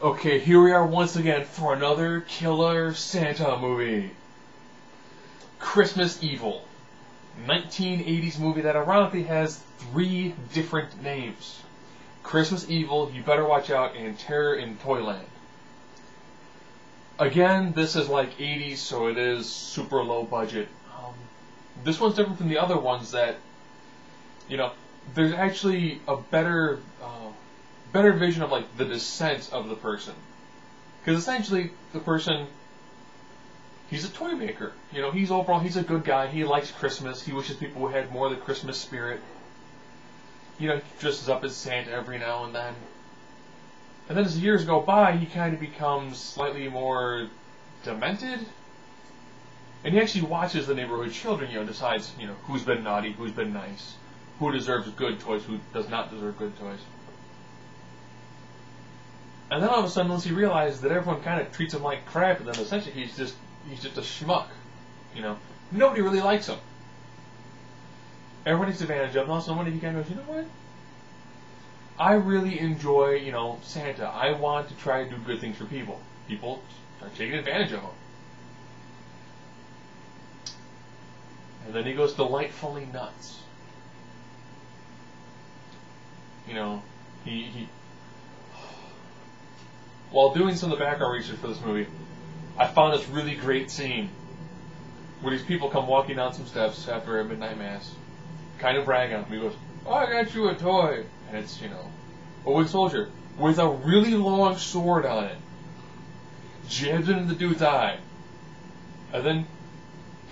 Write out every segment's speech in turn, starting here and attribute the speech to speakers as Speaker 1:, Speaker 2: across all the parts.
Speaker 1: Okay, here we are once again for another killer Santa movie. Christmas Evil. 1980s movie that ironically has 3 different names. Christmas Evil, You Better Watch Out, and Terror in Toyland. Again, this is like 80s, so it is super low budget. This one's different from the other ones that, there's actually a better vision of like the descent of the person. Because essentially, the person, he's a toy maker. He's a good guy. He likes Christmas. He wishes people had more of the Christmas spirit. He dresses up as Santa every now and then. And then as the years go by, he kind of becomes slightly more demented. And he actually watches the neighborhood children, decides, who's been naughty, who's been nice, who deserves good toys, who does not deserve good toys. And then all of a sudden, once he realizes that everyone kind of treats him like crap, and then essentially he's just a schmuck. Nobody really likes him. Everyone takes advantage of him. And also, one day he kind of goes, you know what? I really enjoy, Santa. I want to try to do good things for people. People are taking advantage of him. And then he goes delightfully nuts. He while doing some of the background research for this movie, I found this really great scene where these people come walking down some steps after a midnight mass, kind of bragging on him. He goes, "Oh, I got you a toy," and it's a wood soldier with a really long sword on it, jabs it in the dude's eye, and then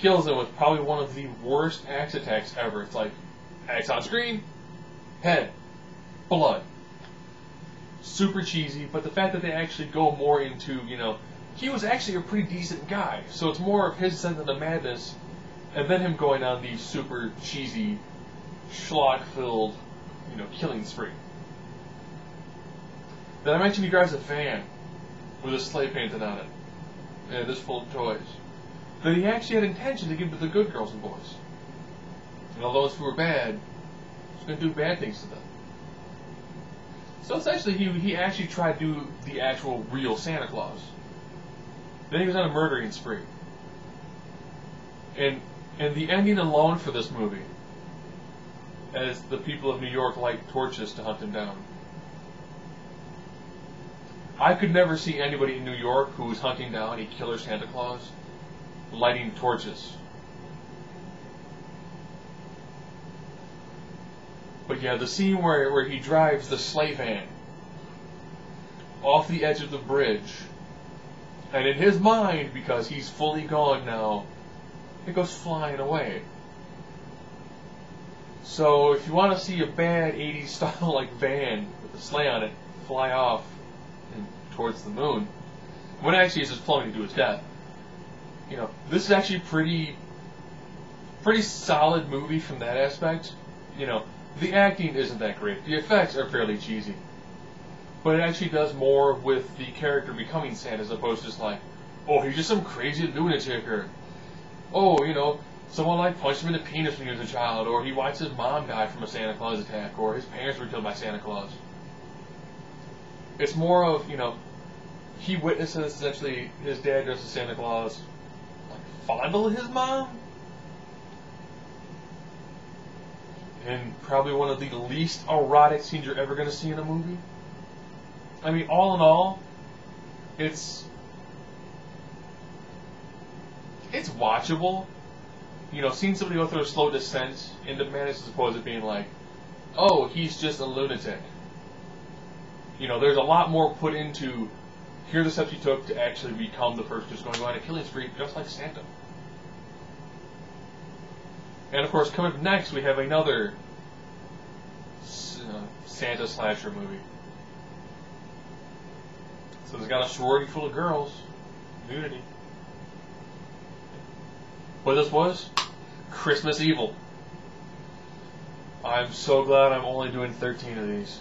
Speaker 1: kills him with probably one of the worst axe attacks ever. It's like axe on screen, head, blood. Super cheesy, but the fact that they actually go more into, he was actually a pretty decent guy, so it's more of his descent into madness, and then him going on the super cheesy, schlock-filled, killing spree. Then I mentioned he drives a van with a sleigh painted on it, and this full of toys, that he actually had intention to give to the good girls and boys. And all those who were bad, he's going to do bad things to them. So essentially, he actually tried to do the actual real Santa Claus. Then he was on a murdering spree. And the ending alone for this movie, as the people of New York light torches to hunt him down. I could never see anybody in New York who was hunting down a killer Santa Claus lighting torches. But yeah, the scene where he drives the sleigh van off the edge of the bridge, and in his mind, because he's fully gone now, it goes flying away. So if you want to see a bad 80s style like van with a sleigh on it fly off and towards the moon, when actually it's just plummeting to its death, this is actually pretty solid movie from that aspect. The acting isn't that great. The effects are fairly cheesy. But it actually does more with the character becoming Santa as opposed to just like, oh, he's just some crazy lunatic, or, oh, someone like punched him in the penis when he was a child, or he watched his mom die from a Santa Claus attack, or his parents were killed by Santa Claus. It's more of, he witnesses essentially his dad dressed as Santa Claus, like, fondle his mom? And probably one of the least erotic scenes you're ever going to see in a movie. I mean, all in all, it's watchable. Seeing somebody go through a slow descent into madness as opposed to being like, oh, he's just a lunatic. There's a lot more put into, here are the steps he took to actually become the person who's going to go on a killing spree, just like Santa. And of course, coming up next, we have another Santa slasher movie. So it's got a sorority full of girls. Nudity. But this was Christmas Evil. I'm so glad I'm only doing 13 of these.